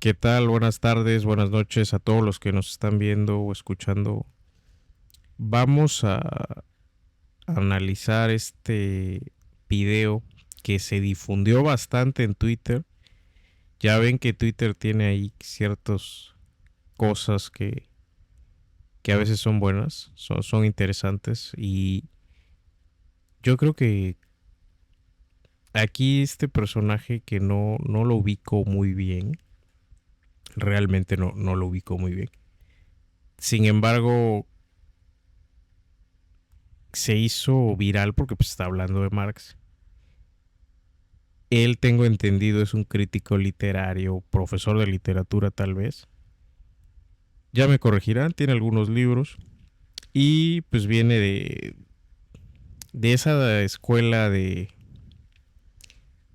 ¿Qué tal? Buenas tardes, buenas noches a todos los que nos están viendo o escuchando. Vamos a analizar este video que se difundió bastante en Twitter. Ya ven que Twitter tiene ahí ciertas cosas que a veces son buenas, son interesantes y yo creo que aquí este personaje que no lo ubico muy bien, realmente no lo ubico muy bien. Sin embargo, se hizo viral porque pues, está hablando de Marx. Él, tengo entendido, es un crítico literario, profesor de literatura tal vez. Ya me corregirán, tiene algunos libros. Y pues viene de esa escuela de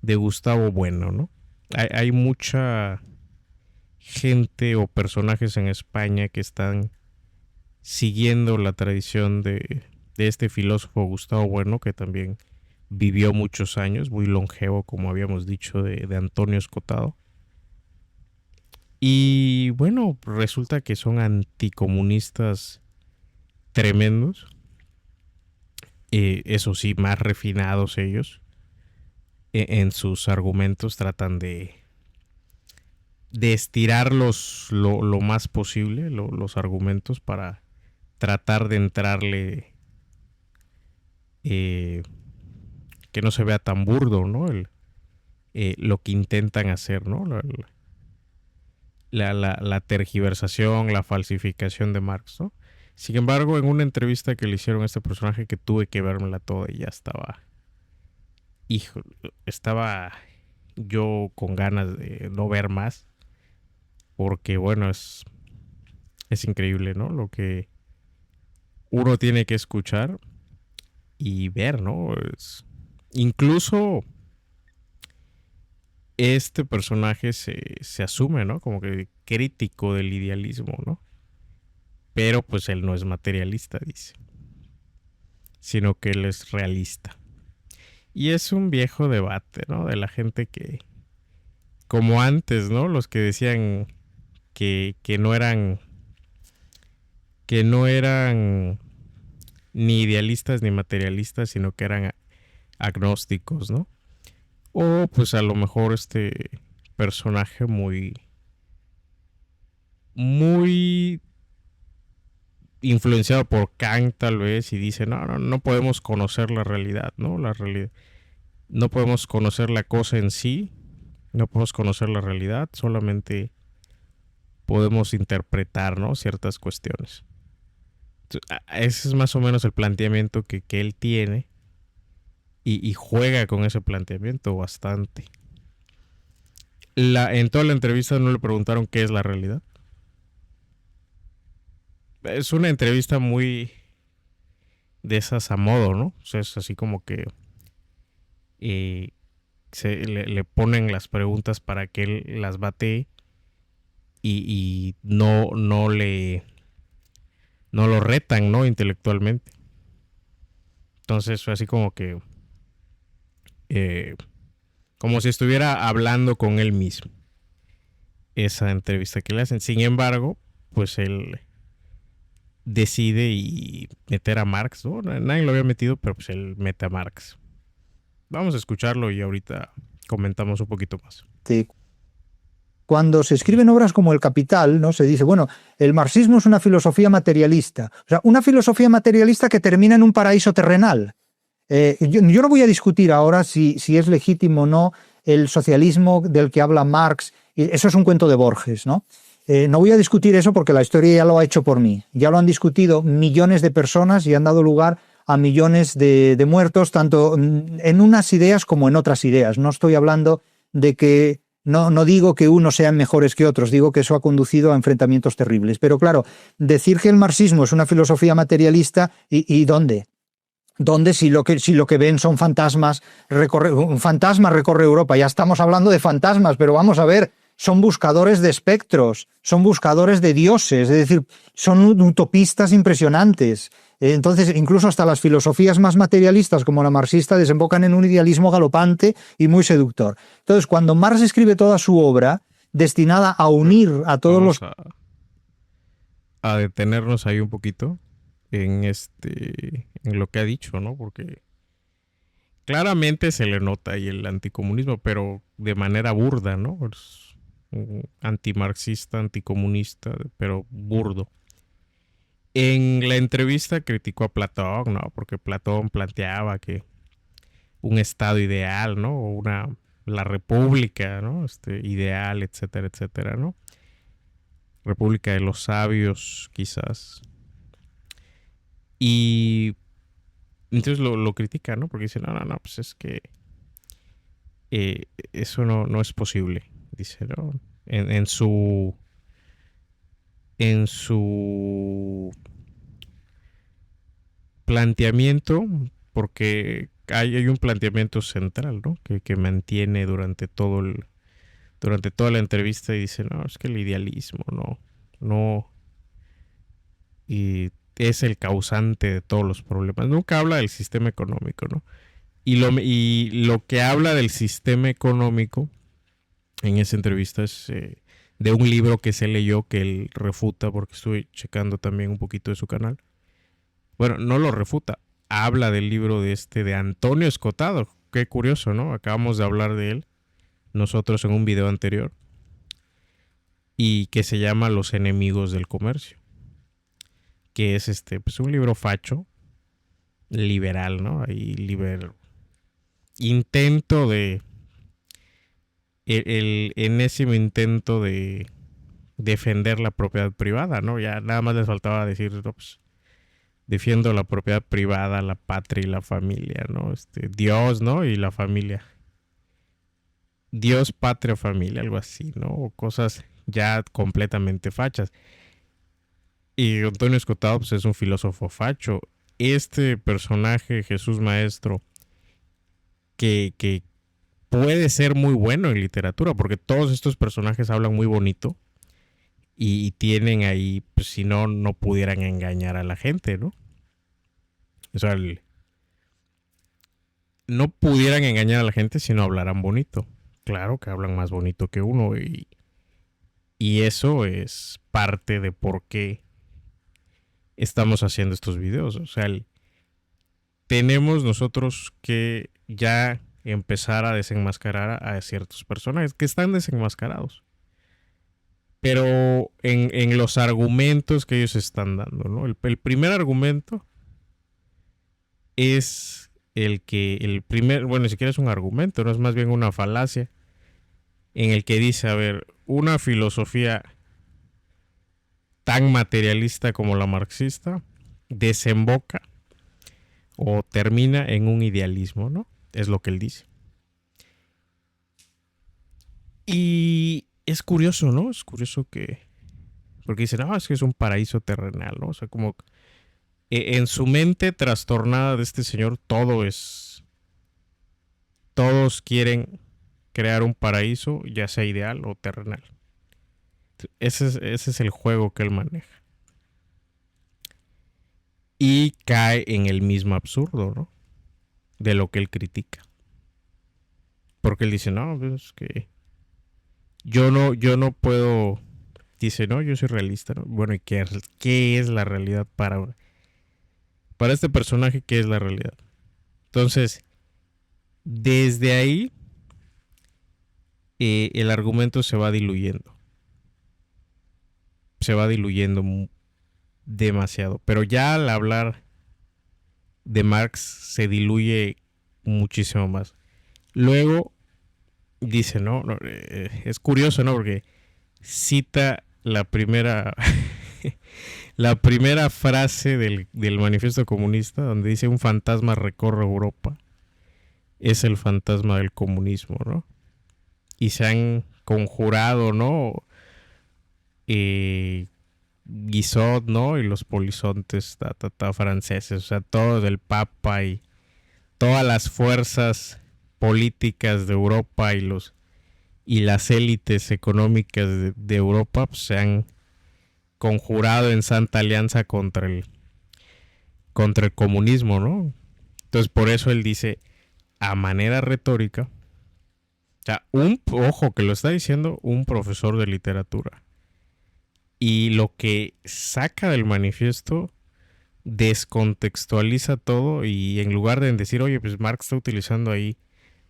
Gustavo Bueno, ¿no? Hay mucha gente o personajes en España que están siguiendo la tradición de este filósofo Gustavo Bueno, que también vivió muchos años, muy longevo, como habíamos dicho, de Antonio Escotado. Y bueno, resulta que son anticomunistas tremendos. Eso sí, más refinados ellos. En sus argumentos tratan de estirarlos lo más posible, los argumentos, para tratar de entrarle, eh, que no se vea tan burdo, ¿no? Lo que intentan hacer, ¿no? La tergiversación, la falsificación de Marx, ¿no? Sin embargo, en una entrevista que le hicieron a este personaje, que tuve que vérmela toda y ya estaba, hijo, estaba yo con ganas de no ver más, porque bueno, es increíble, ¿no? Lo que uno tiene que escuchar y ver, ¿no? Incluso este personaje se asume, ¿no? Como que crítico del idealismo, ¿no? Pero pues él no es materialista, dice, sino que él es realista. Y es un viejo debate, ¿no? De la gente que, como antes, ¿no? Los que decían que no eran ni idealistas ni materialistas, sino que eran agnósticos, ¿no? O pues a lo mejor este personaje muy influenciado por Kant tal vez, y dice, no podemos conocer la realidad, ¿no? La realidad. No podemos conocer la cosa en sí, no podemos conocer la realidad, solamente podemos interpretar, ¿no? Ciertas cuestiones. Entonces, ese es más o menos el planteamiento que él tiene y juega con ese planteamiento bastante. En toda la entrevista no le preguntaron qué es la realidad. Es una entrevista muy de esas a modo, ¿no? O sea, es así como que eh, le ponen las preguntas para que él las bate y no lo retan, ¿no? Intelectualmente. Entonces fue así como que eh, como si estuviera hablando con él mismo, esa entrevista que le hacen. Sin embargo, pues él decide y meter a Marx, ¿no? Nadie lo había metido, pero pues él mete a Marx. Vamos a escucharlo y ahorita comentamos un poquito más. Cuando se escriben obras como El Capital, ¿no? Se dice, bueno, el marxismo es una filosofía materialista. O sea, una filosofía materialista que termina en un paraíso terrenal. Yo no voy a discutir ahora si es legítimo o no el socialismo del que habla Marx. Eso es un cuento de Borges, ¿no? No voy a discutir eso porque la historia ya lo ha hecho por mí. Ya lo han discutido millones de personas y han dado lugar a millones de muertos, tanto en unas ideas como en otras ideas. No estoy hablando de que... No digo que unos sean mejores que otros, digo que eso ha conducido a enfrentamientos terribles. Pero claro, decir que el marxismo es una filosofía materialista, ¿y dónde? ¿Dónde si lo que ven son fantasmas? Un fantasma recorre Europa, ya estamos hablando de fantasmas, pero vamos a ver, son buscadores de espectros, son buscadores de dioses, es decir, son utopistas impresionantes. Entonces, incluso hasta las filosofías más materialistas como la marxista desembocan en un idealismo galopante y muy seductor. Entonces, cuando Marx escribe toda su obra, destinada a unir a todos Vamos los... a detenernos ahí un poquito en lo que ha dicho, ¿no? Porque claramente se le nota ahí el anticomunismo, pero de manera burda, ¿no? Es un antimarxista, anticomunista, pero burdo. En la entrevista criticó a Platón, ¿no? Porque Platón planteaba que un estado ideal, ¿no? O la república, ¿no? Ideal, etcétera, etcétera, ¿no? República de los sabios, quizás. Y entonces lo critica, ¿no? Porque dice, no, pues es que eso no es posible. Dice, ¿no? En su planteamiento, porque hay un planteamiento central, ¿no? Que mantiene durante toda la entrevista y dice, no, es que el idealismo, no, y es el causante de todos los problemas. Nunca habla del sistema económico, ¿no? Y lo que habla del sistema económico en esa entrevista es de un libro que se leyó que él refuta, porque estuve checando también un poquito de su canal. Bueno, no lo refuta, habla del libro de Antonio Escotado. Qué curioso, ¿no? Acabamos de hablar de él nosotros en un video anterior y que se llama Los enemigos del comercio, que es pues un libro facho, liberal, ¿no? Ahí intento de el enésimo intento de defender la propiedad privada, ¿no? Ya nada más les faltaba decir, no, pues, defiendo la propiedad privada, la patria y la familia, ¿no? Dios, ¿no? Y la familia. Dios, patria, familia, algo así, ¿no? O cosas ya completamente fachas. Y Antonio Escotado, pues, es un filósofo facho. Este personaje, Jesús Maestro, que puede ser muy bueno en literatura, porque todos estos personajes hablan muy bonito y tienen ahí, pues, si no pudieran engañar a la gente, ¿no? O sea, no pudieran engañar a la gente si no hablaran bonito. Claro que hablan más bonito que uno y eso es parte de por qué estamos haciendo estos videos. O sea, tenemos nosotros que ya empezar a desenmascarar a ciertos personajes que están desenmascarados. Pero en los argumentos que ellos están dando, ¿no? El primer argumento es bueno, ni siquiera es un argumento, no es más bien una falacia, en el que dice, a ver, una filosofía tan materialista como la marxista desemboca o termina en un idealismo, ¿no? Es lo que él dice. Y es curioso, ¿no? Es curioso porque dicen, no, es que es un paraíso terrenal, ¿no? O sea, como en su mente trastornada de este señor todos quieren crear un paraíso, ya sea ideal o terrenal. Ese es el juego que él maneja. Y cae en el mismo absurdo, ¿no? De lo que él critica. Porque él dice, no, pues que yo no puedo. Dice, no, yo soy realista, ¿no? Bueno, ¿y qué es la realidad para este personaje? ¿Qué es la realidad? Entonces, desde ahí, el argumento se va diluyendo. Se va diluyendo demasiado. Pero ya al hablar de Marx se diluye muchísimo más. Luego dice, no, es curioso, ¿no? Porque cita la primera la primera frase del manifiesto comunista, donde dice un fantasma recorre Europa. Es el fantasma del comunismo, ¿no? Y se han conjurado, ¿no? Guizot, ¿no? Y los polizontes franceses, o sea, todo del Papa y todas las fuerzas políticas de Europa y las élites económicas de Europa, pues, se han conjurado en santa alianza contra el comunismo, ¿no? Entonces por eso él dice, a manera retórica, sea, ojo, que lo está diciendo un profesor de literatura. Y lo que saca del manifiesto descontextualiza todo y en lugar de decir, oye, pues Marx está utilizando ahí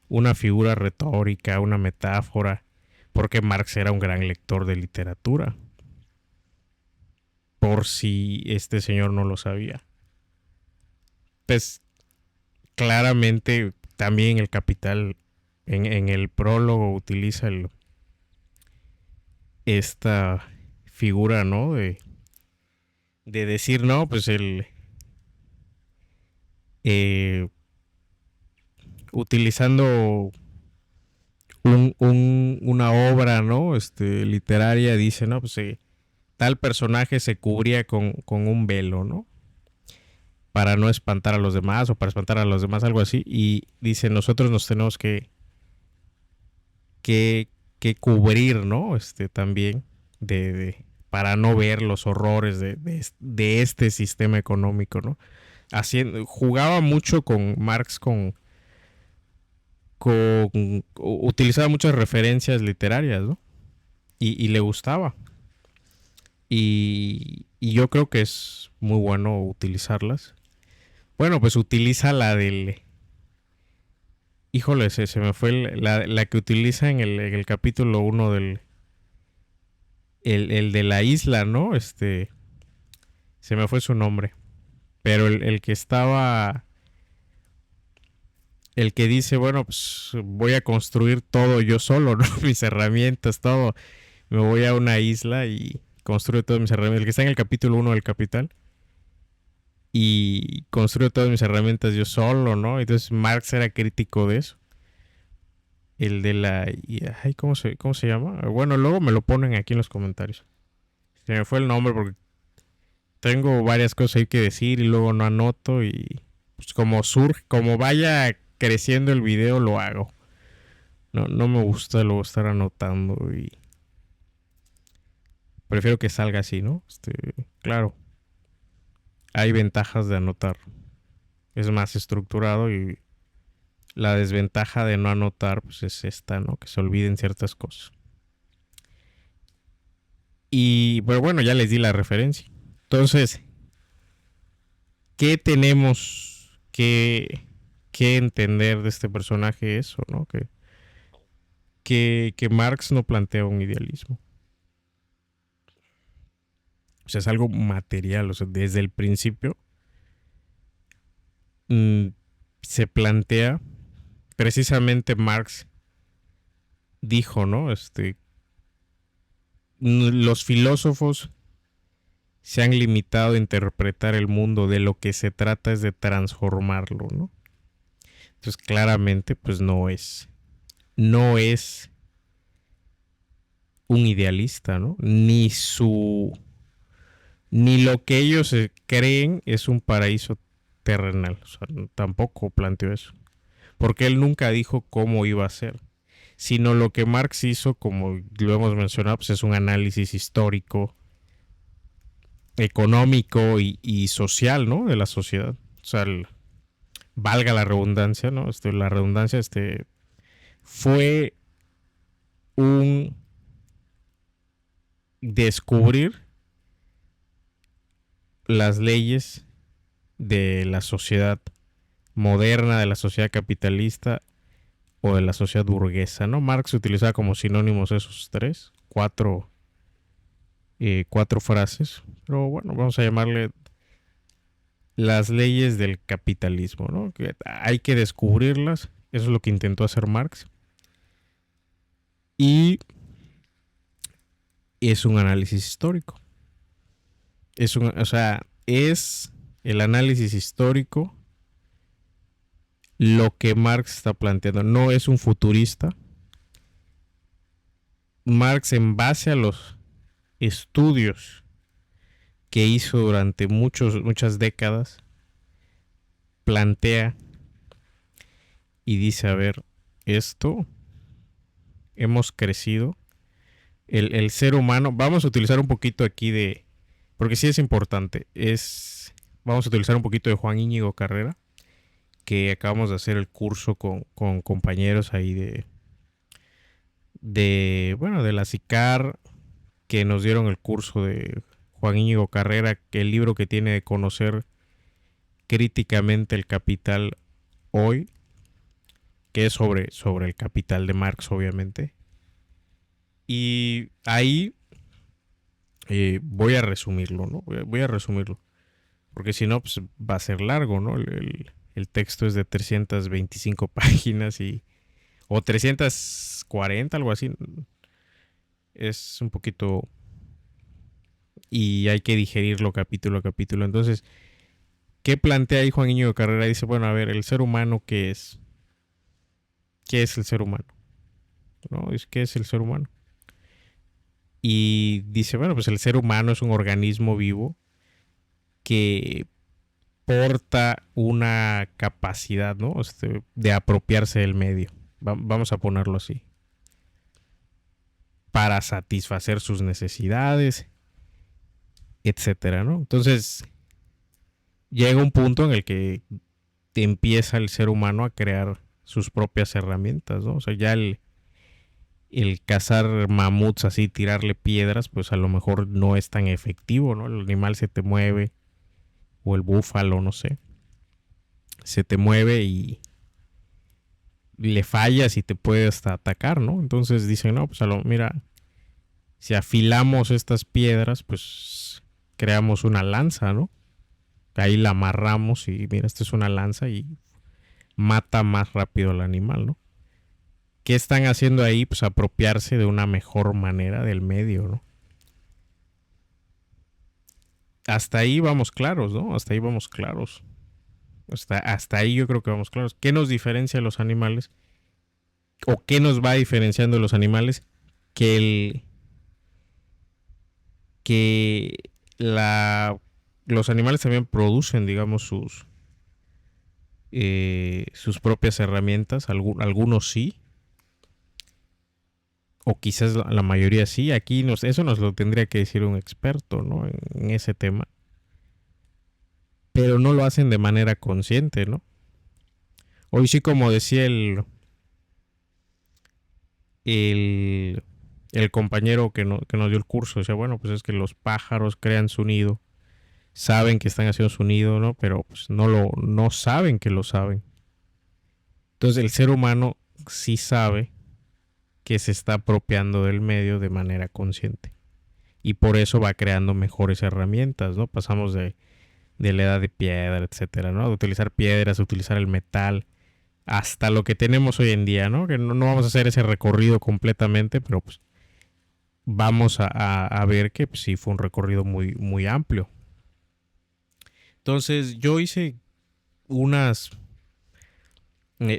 una figura retórica, una metáfora, porque Marx era un gran lector de literatura, por si este señor no lo sabía. Pues claramente también el Capital en el prólogo utiliza esta figura, ¿no? De decir, no, pues eh, utilizando una obra, ¿no? Literaria, dice, ¿no? Pues tal personaje se cubría con un velo, ¿no? Para no espantar a los demás o para espantar a los demás, algo así. Y dice, nosotros nos tenemos que, que cubrir, ¿no? También para no ver los horrores de este sistema económico, ¿no? Jugaba mucho con Marx, utilizaba muchas referencias literarias, ¿no? Y le gustaba. Y yo creo que es muy bueno utilizarlas. Bueno, pues utiliza la del... Híjole, se me fue la que utiliza en el capítulo 1 del... El de la isla, ¿no? Se me fue su nombre. Pero el que estaba... El que dice, bueno, pues voy a construir todo yo solo, ¿no? Mis herramientas, todo. Me voy a una isla y construyo todas mis herramientas. El que está en el capítulo 1 del Capital. Y construyo todas mis herramientas yo solo, ¿no? Entonces Marx era crítico de eso. El de la... Ay, ¿cómo se llama? Bueno, luego me lo ponen aquí en los comentarios. Se me fue el nombre porque tengo varias cosas ahí que decir y luego no anoto y pues como surge, como vaya creciendo el video lo hago. No me gusta luego estar anotando y prefiero que salga así, ¿no? Claro, hay ventajas de anotar. Es más estructurado y la desventaja de no anotar pues es esta, ¿no? Que se olviden ciertas cosas. Y pero bueno, ya les di la referencia. Entonces, ¿qué tenemos que entender de este personaje? Eso, ¿no? Que Marx no plantea un idealismo. O sea, es algo material. O sea, desde el principio se plantea, precisamente Marx dijo, ¿no? Los filósofos se han limitado a interpretar el mundo, de lo que se trata es de transformarlo, ¿no? Entonces, claramente, pues no es un idealista, ¿no? Ni lo que ellos creen es un paraíso terrenal. O sea, tampoco planteó eso. Porque él nunca dijo cómo iba a ser. Sino lo que Marx hizo, como lo hemos mencionado, pues es un análisis histórico, económico y social, ¿no? De la sociedad. O sea, valga la redundancia, ¿no? La redundancia, fue un descubrir las leyes de la sociedad moderna, de la sociedad capitalista o de la sociedad burguesa, ¿no? Marx utilizaba como sinónimos esos cuatro frases, pero bueno, vamos a llamarle las leyes del capitalismo, ¿no? Que hay que descubrirlas, eso es lo que intentó hacer Marx. Y es un análisis histórico. Es el análisis histórico lo que Marx está planteando. No es un futurista. Marx, en base a los estudios que hizo durante muchas décadas, plantea y dice, a ver, esto hemos crecido. El ser humano, vamos a utilizar un poquito aquí porque sí es importante, vamos a utilizar un poquito de Juan Íñigo Carrera, que acabamos de hacer el curso con compañeros ahí de la SICAR, que nos dieron el curso de Juan Íñigo Carrera, que el libro que tiene de conocer críticamente el capital hoy, que es sobre el capital de Marx, obviamente. Y ahí voy a resumirlo, ¿no? Voy a resumirlo. Porque si no, pues va a ser largo, ¿no? El texto es de 325 páginas o 340, algo así. Es un poquito... Y hay que digerirlo capítulo a capítulo. Entonces, ¿qué plantea ahí Juan Íñigo Carrera? Dice, bueno, a ver, el ser humano, ¿qué es? ¿Qué es el ser humano? ¿No? ¿Qué es el ser humano? Y dice, bueno, pues el ser humano es un organismo vivo que porta una capacidad, ¿no? De apropiarse del medio. Vamos a ponerlo así. Para satisfacer sus necesidades, etcétera, ¿no? Entonces, llega un punto en el que empieza el ser humano a crear sus propias herramientas, ¿no? O sea, ya el cazar mamuts así, tirarle piedras, pues a lo mejor no es tan efectivo, ¿no? El animal se te mueve, o el búfalo, no sé, se te mueve y le fallas y te puede hasta atacar, ¿no? Entonces dicen, no, pues mira, si afilamos estas piedras, pues creamos una lanza, ¿no? Ahí la amarramos y mira, esta es una lanza y mata más rápido al animal, ¿no? ¿Qué están haciendo ahí? Pues apropiarse de una mejor manera del medio, ¿no? Hasta ahí vamos claros, ¿no? Hasta ahí vamos claros. Hasta ahí yo creo que vamos claros. ¿Qué nos diferencia a los animales? ¿O qué nos va diferenciando de los animales? Que los animales también producen, digamos, sus propias herramientas. Algunos sí, o quizás la mayoría sí. Aquí eso nos lo tendría que decir un experto, ¿no? En ese tema. Pero no lo hacen de manera consciente, ¿no? Hoy sí, como decía el, el compañero que nos dio el curso, decía, bueno, pues es que los pájaros crean su nido, saben que están haciendo su nido, ¿no? Pero pues no saben que lo saben. Entonces el ser humano sí sabe que se está apropiando del medio de manera consciente. Y por eso va creando mejores herramientas, ¿no? Pasamos de la edad de piedra, etcétera, ¿no? De utilizar piedras, de utilizar el metal, hasta lo que tenemos hoy en día, ¿no? Que no vamos a hacer ese recorrido completamente, pero pues vamos a ver que pues, sí fue un recorrido muy, muy amplio. Entonces yo hice unas...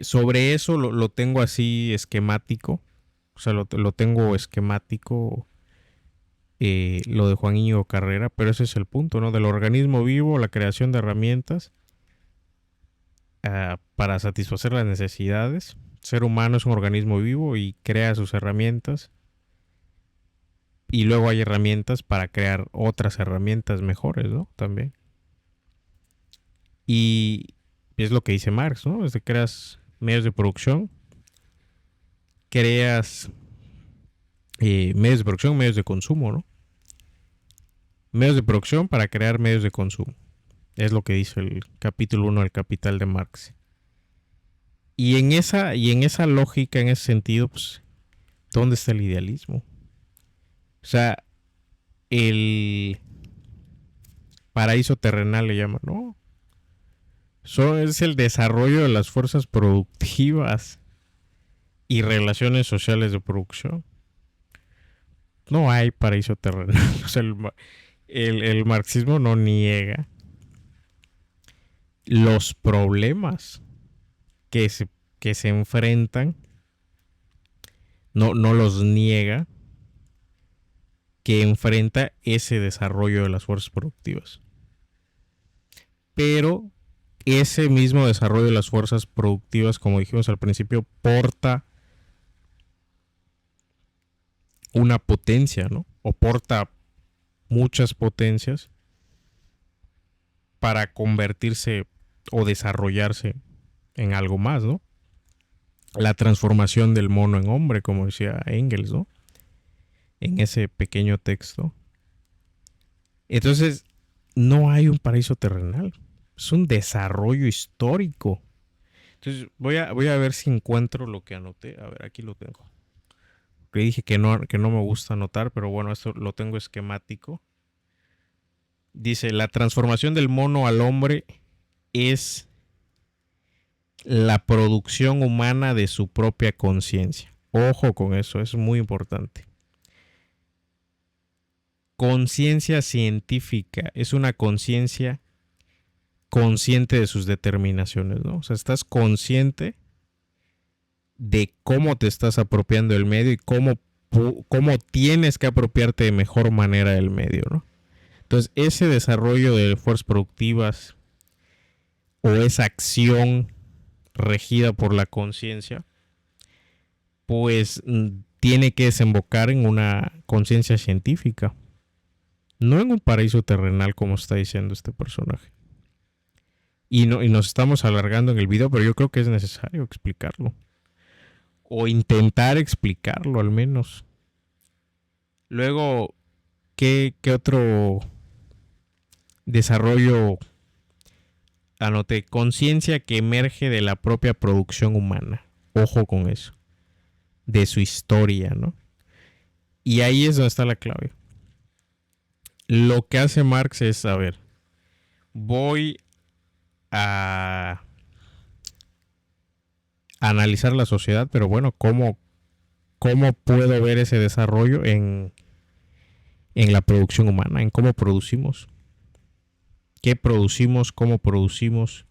sobre eso lo tengo así esquemático. O sea, lo tengo esquemático, lo de Juan Íñigo Carrera, pero ese es el punto, ¿no? Del organismo vivo, la creación de herramientas para satisfacer las necesidades. El ser humano es un organismo vivo y crea sus herramientas. Y luego hay herramientas para crear otras herramientas mejores, ¿no? También. Y es lo que dice Marx, ¿no? Es que creas medios de producción, creas medios de producción, medios de consumo, ¿no? Medios de producción para crear medios de consumo. Es lo que dice el capítulo 1 del Capital de Marx. Y en esa lógica, en ese sentido, pues, ¿dónde está el idealismo? O sea, el paraíso terrenal le llaman, ¿no? Es el desarrollo de las fuerzas productivas y relaciones sociales de producción. No hay paraíso terrenal. O sea, el marxismo no niega los problemas que se enfrentan, no los niega, que enfrenta ese desarrollo de las fuerzas productivas. Pero ese mismo desarrollo de las fuerzas productivas, como dijimos al principio, porta una potencia, ¿no? O porta muchas potencias para convertirse o desarrollarse en algo más, ¿no? la transformación del mono en hombre, como decía Engels, ¿no? En ese pequeño texto. Entonces, no hay un paraíso terrenal. Es un desarrollo histórico. Entonces, voy a ver si encuentro lo que anoté. A ver, aquí lo tengo. Que dije que no me gusta anotar, pero bueno, esto lo tengo esquemático. Dice, la transformación del mono al hombre es la producción humana de su propia conciencia. Ojo con eso, es muy importante. Conciencia científica es una conciencia consciente de sus determinaciones, ¿no? O sea, estás consciente de cómo te estás apropiando del medio y cómo tienes que apropiarte de mejor manera del medio, ¿no? Entonces, ese desarrollo de fuerzas productivas o esa acción regida por la conciencia, pues tiene que desembocar en una conciencia científica, no en un paraíso terrenal como está diciendo este personaje. Y nos estamos alargando en el video, pero yo creo que es necesario explicarlo. O intentar explicarlo al menos. Luego, ¿qué otro desarrollo anoté? Conciencia que emerge de la propia producción humana. Ojo con eso. De su historia, ¿no? Y ahí es donde está la clave. Lo que hace Marx es, a ver, voy a analizar la sociedad, pero bueno, ¿cómo puedo ver ese desarrollo en la producción humana, en cómo producimos? ¿Qué producimos, cómo producimos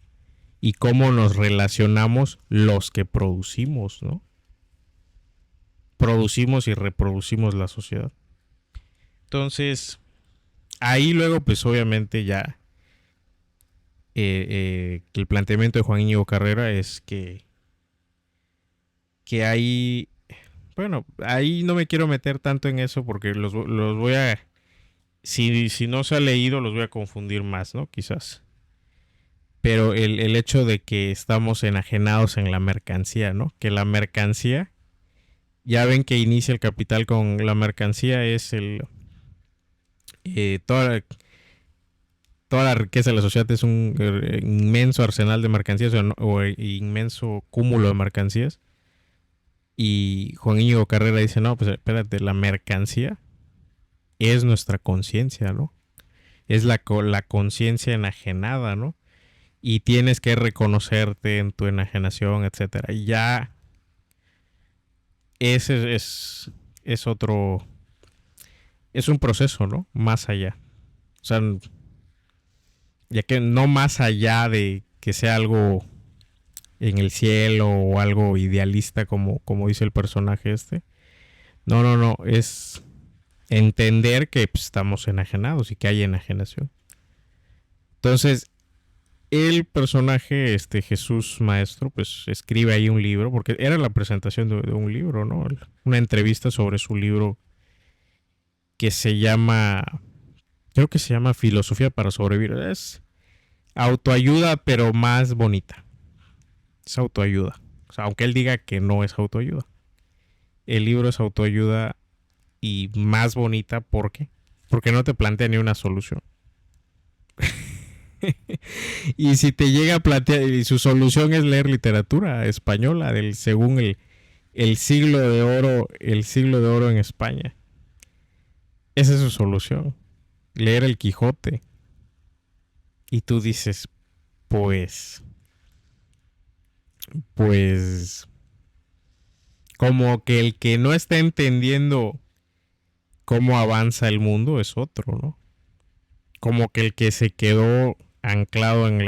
y cómo nos relacionamos los que producimos, ¿no? Producimos y reproducimos la sociedad. Entonces, ahí luego, pues obviamente ya el planteamiento de Juan Íñigo Carrera es que hay, bueno, ahí no me quiero meter tanto en eso porque los voy a, si no se ha leído, los voy a confundir más, ¿no? Quizás. Pero el hecho de que estamos enajenados en la mercancía, ¿no? Que la mercancía, ya ven que inicia el capital con la mercancía, es toda la riqueza de la sociedad es un inmenso arsenal de mercancías o inmenso cúmulo de mercancías. Y Juan Íñigo Carrera dice, no, pues espérate, la mercancía es nuestra conciencia, ¿no? Es la conciencia enajenada, ¿no? Y tienes que reconocerte en tu enajenación, etcétera. Y ya ese es otro, es un proceso, ¿no? Más allá. O sea, ya que no más allá de que sea algo en el cielo o algo idealista como dice el personaje este. No, es entender que pues, estamos enajenados y que hay enajenación. Entonces, el personaje, Jesús Maestro, pues escribe ahí un libro, porque era la presentación de un libro, ¿no? Una entrevista sobre su libro que se llama, creo que se llama Filosofía para sobrevivir. Es autoayuda, pero más bonita. Es autoayuda. O sea, aunque él diga que no es autoayuda. El libro es autoayuda y más bonita, ¿por qué? Porque no te plantea ni una solución. Y si te llega a plantear, y su solución es leer literatura española según el siglo de oro en España. Esa es su solución. Leer el Quijote. Y tú dices, pues como que el que no está entendiendo cómo avanza el mundo es otro, ¿no? Como que el que se quedó anclado en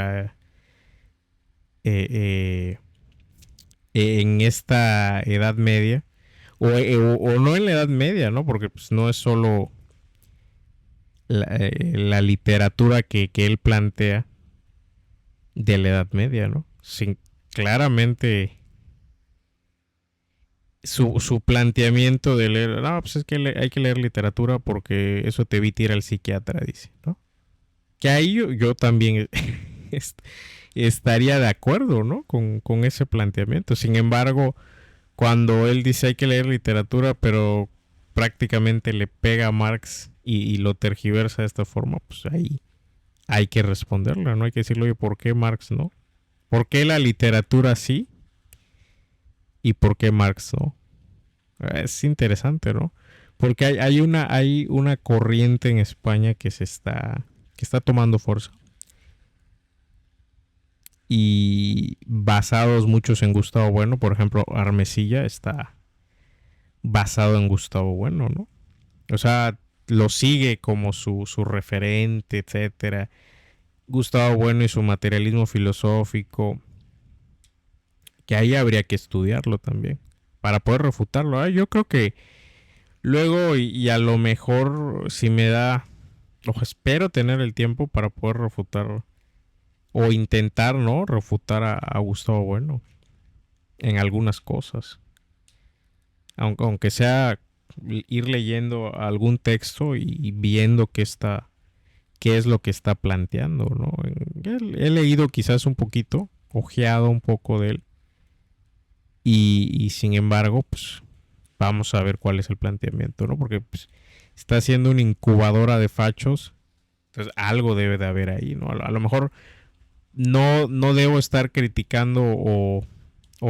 en esta Edad Media o no en la Edad Media, ¿no? Porque pues no es solo la literatura que él plantea de la Edad Media, ¿no? Sin, claramente su planteamiento de leer, no, pues es que hay que leer literatura porque eso te evita ir al psiquiatra, dice, ¿no? Que ahí yo también estaría de acuerdo, ¿no? Con ese planteamiento. Sin embargo, cuando él dice hay que leer literatura, pero prácticamente le pega a Marx y lo tergiversa de esta forma, pues ahí hay que responderle, ¿no? Hay que decirle, oye, ¿por qué Marx no? ¿Por qué la literatura sí? ¿Y por qué Marx no? Es interesante, ¿no? Porque hay una corriente en España que está tomando fuerza. Y basados muchos en Gustavo Bueno, por ejemplo, Armesilla está basado en Gustavo Bueno, ¿no? O sea, lo sigue como su referente, etcétera. Gustavo Bueno y su materialismo filosófico, que ahí habría que estudiarlo también para poder refutarlo. Yo creo que luego y a lo mejor si me da, o espero tener el tiempo para poder refutar o intentar, ¿no? Refutar a Gustavo Bueno en algunas cosas. Aunque sea ir leyendo algún texto y viendo qué es lo que está planteando, ¿no? He leído quizás un poquito, ojeado un poco de él. Y sin embargo, pues vamos a ver cuál es el planteamiento, ¿no? Porque pues, está siendo una incubadora de fachos. Entonces algo debe de haber ahí, ¿no? A lo mejor no debo estar criticando o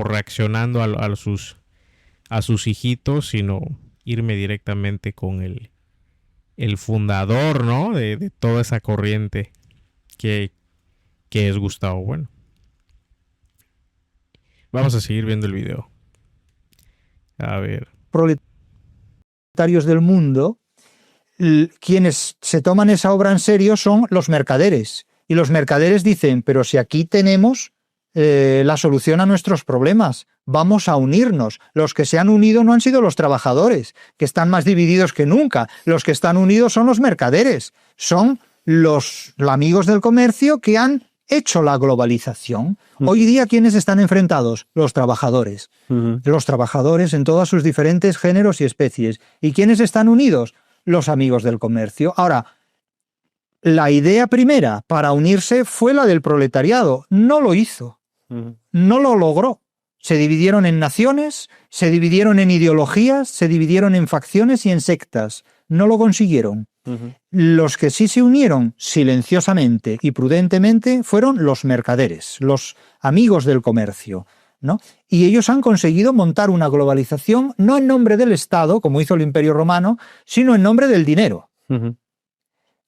reaccionando a sus hijitos, sino irme directamente con el fundador, ¿no? De toda esa corriente que es Gustavo Bueno. Vamos a seguir viendo el video. A ver. Proletarios del mundo, quienes se toman esa obra en serio son los mercaderes. Y los mercaderes dicen, pero si aquí tenemos la solución a nuestros problemas, vamos a unirnos. Los que se han unido no han sido los trabajadores, que están más divididos que nunca. Los que están unidos son los mercaderes, son los amigos del comercio que han hecho la globalización. Hoy día, ¿quiénes están enfrentados? Los trabajadores. Los trabajadores en todos sus diferentes géneros y especies. ¿Y quiénes están unidos? Los amigos del comercio. Ahora, la idea primera para unirse fue la del proletariado. No lo hizo. No lo logró. Se dividieron en naciones, se dividieron en ideologías, se dividieron en facciones y en sectas. No lo consiguieron. Los que sí se unieron silenciosamente y prudentemente fueron los mercaderes, los amigos del comercio, ¿no? Y ellos han conseguido montar una globalización no en nombre del Estado, como hizo el Imperio Romano, sino en nombre del dinero.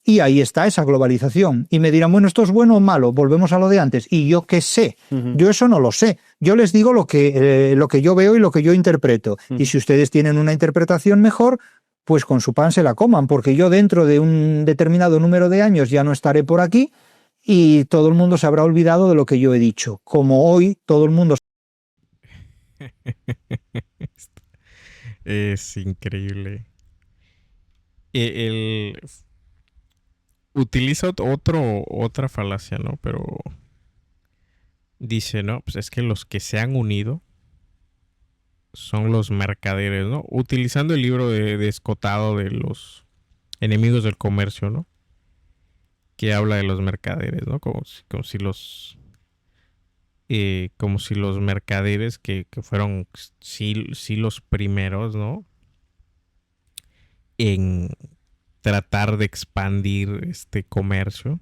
Y ahí está esa globalización. Y me dirán, bueno, ¿esto es bueno o malo? Volvemos a lo de antes. ¿Y yo qué sé? Yo eso no lo sé. Yo les digo lo que yo veo y lo que yo interpreto. Y si ustedes tienen una interpretación mejor, pues con su pan se la coman, porque yo dentro de un determinado número de años ya no estaré por aquí y todo el mundo se habrá olvidado de lo que yo he dicho. Como hoy todo el mundo... Es increíble. Utiliza otra falacia, ¿no? Pero dice, no, pues es que los que se han unido son los mercaderes, ¿no? Utilizando el libro de Escotado de los enemigos del comercio, ¿no? Que habla de los mercaderes, ¿no? Como si los mercaderes que fueron sí los primeros, ¿no? En tratar de expandir este comercio,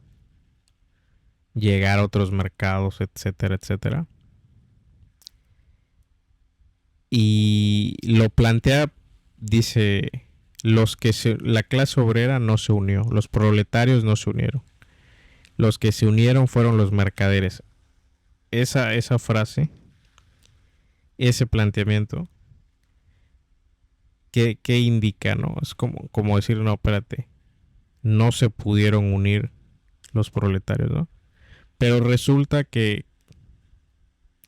llegar a otros mercados, etcétera, etcétera. Y lo plantea, dice, la clase obrera no se unió, los proletarios no se unieron. Los que se unieron fueron los mercaderes. Esa frase, ese planteamiento, ¿qué indica, no? Es como decir, no, espérate, no se pudieron unir los proletarios, ¿no? Pero resulta que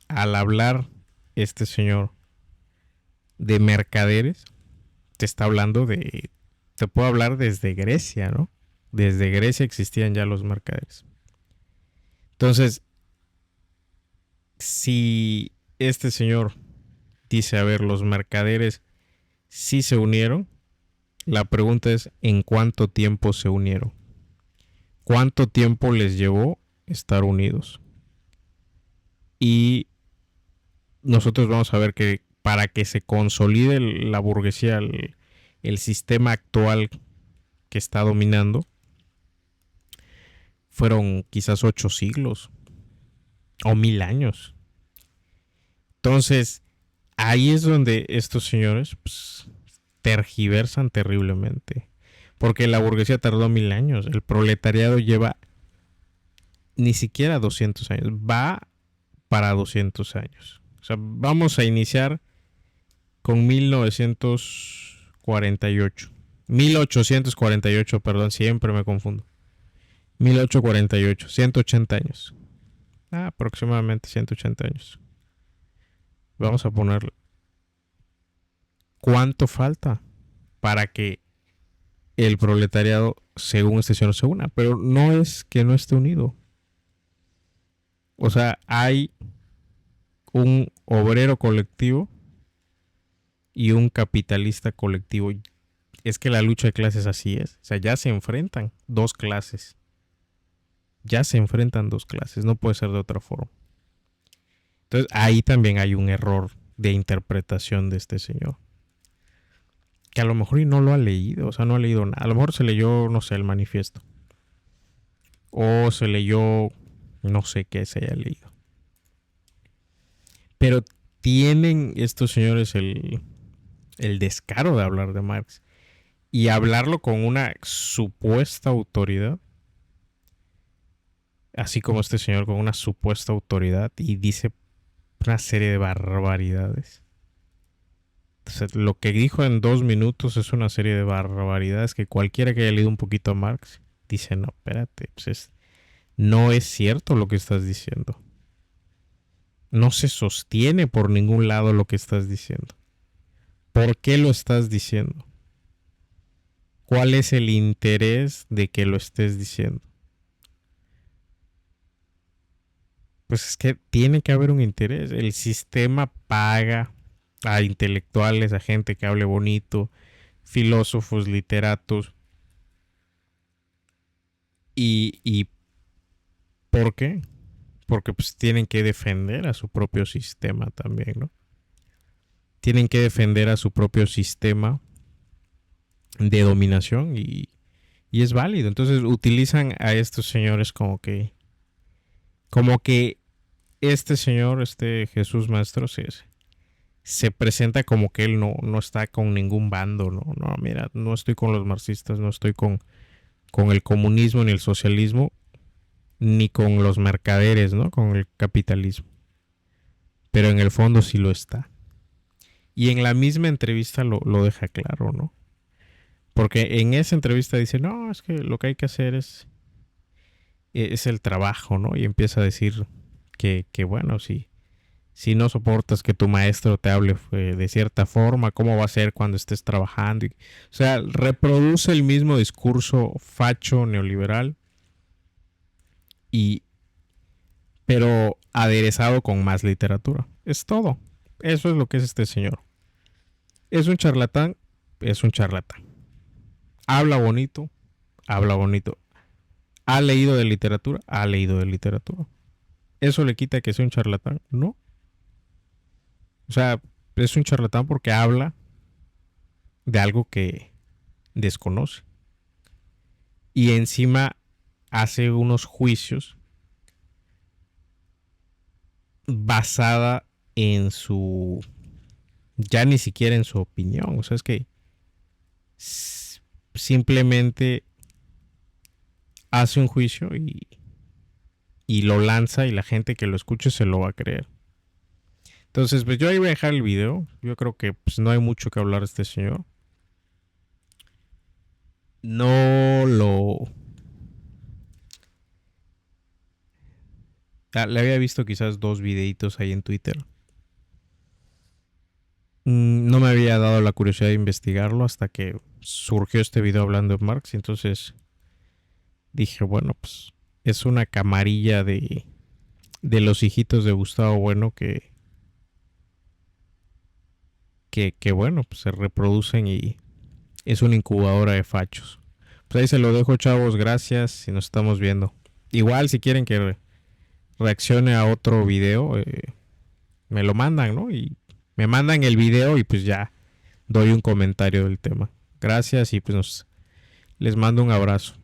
al hablar este señor de mercaderes, te puedo hablar desde Grecia, ¿no? Desde Grecia existían ya los mercaderes. Entonces, si este señor dice, a ver, los mercaderes sí se unieron, la pregunta es, ¿en cuánto tiempo se unieron? ¿Cuánto tiempo les llevó estar unidos? Y nosotros vamos a ver que para que se consolide la burguesía, el sistema actual que está dominando, fueron quizás 8 siglos o 1000 años. Entonces, ahí es donde estos señores pues, tergiversan terriblemente. Porque la burguesía tardó 1000 años. El proletariado lleva ni siquiera 200 años. Va para 200 años. O sea, vamos a iniciar con 1948. 1848, perdón, siempre me confundo. 1848, 180 años. Aproximadamente 180 años. Vamos a ponerle. ¿Cuánto falta para que el proletariado, según este señor, se una? Pero no es que no esté unido. O sea, hay un obrero colectivo y un capitalista colectivo. Es que la lucha de clases así es. O sea, ya se enfrentan dos clases. Ya se enfrentan dos clases. No puede ser de otra forma. Entonces, ahí también hay un error de interpretación de este señor. Que a lo mejor y no lo ha leído. O sea, no ha leído nada. A lo mejor se leyó, no sé, el manifiesto. O se leyó, no sé qué se haya leído. Pero tienen estos señores el descaro de hablar de Marx. Y hablarlo con una supuesta autoridad. Así como este señor con una supuesta autoridad. Y dice una serie de barbaridades. O sea, lo que dijo en 2 minutos es una serie de barbaridades que cualquiera que haya leído un poquito a Marx dice, no, espérate, pues no es cierto lo que estás diciendo. No se sostiene por ningún lado lo que estás diciendo. ¿Por qué lo estás diciendo? ¿Cuál es el interés de que lo estés diciendo? Pues es que tiene que haber un interés. El sistema paga a intelectuales, a gente que hable bonito, filósofos, literatos. ¿Y por qué? Porque pues tienen que defender a su propio sistema también, ¿no? Tienen que defender a su propio sistema de dominación y es válido. Entonces utilizan a estos señores como que este señor, este Jesús Maestro, se presenta como que él no está con ningún bando, ¿no? No, mira, no estoy con los marxistas, no estoy con el comunismo ni el socialismo, ni con los mercaderes, ¿no? Con el capitalismo. Pero en el fondo sí lo está. Y en la misma entrevista lo deja claro, ¿no? Porque en esa entrevista dice, no, es que lo que hay que hacer es el trabajo, ¿no? Y empieza a decir que bueno, si no soportas que tu maestro te hable de cierta forma, ¿cómo va a ser cuando estés trabajando? O sea, reproduce el mismo discurso facho neoliberal, pero aderezado con más literatura. Es todo. Eso es lo que es este señor. Es un charlatán, es un charlatán. Habla bonito, habla bonito. ¿Ha leído de literatura? Ha leído de literatura. ¿Eso le quita que sea un charlatán? No. O sea, es un charlatán porque habla de algo que desconoce. Y encima hace unos juicios basada en su... ya ni siquiera en su opinión. O sea, es que simplemente hace un juicio y lo lanza y la gente que lo escuche se lo va a creer. Entonces, pues yo ahí voy a dejar el video. Yo creo que pues, no hay mucho que hablar de este señor. No lo... le había visto quizás 2 videitos ahí en Twitter. No me había dado la curiosidad de investigarlo hasta que surgió este video hablando de Marx. Y entonces dije, bueno, pues es una camarilla de los hijitos de Gustavo Bueno que bueno, pues se reproducen y es una incubadora de fachos. Pues ahí se lo dejo, chavos, gracias y nos estamos viendo. Igual si quieren que reaccione a otro video, me lo mandan, ¿no? Y me mandan el video y pues ya doy un comentario del tema. Gracias y pues les mando un abrazo.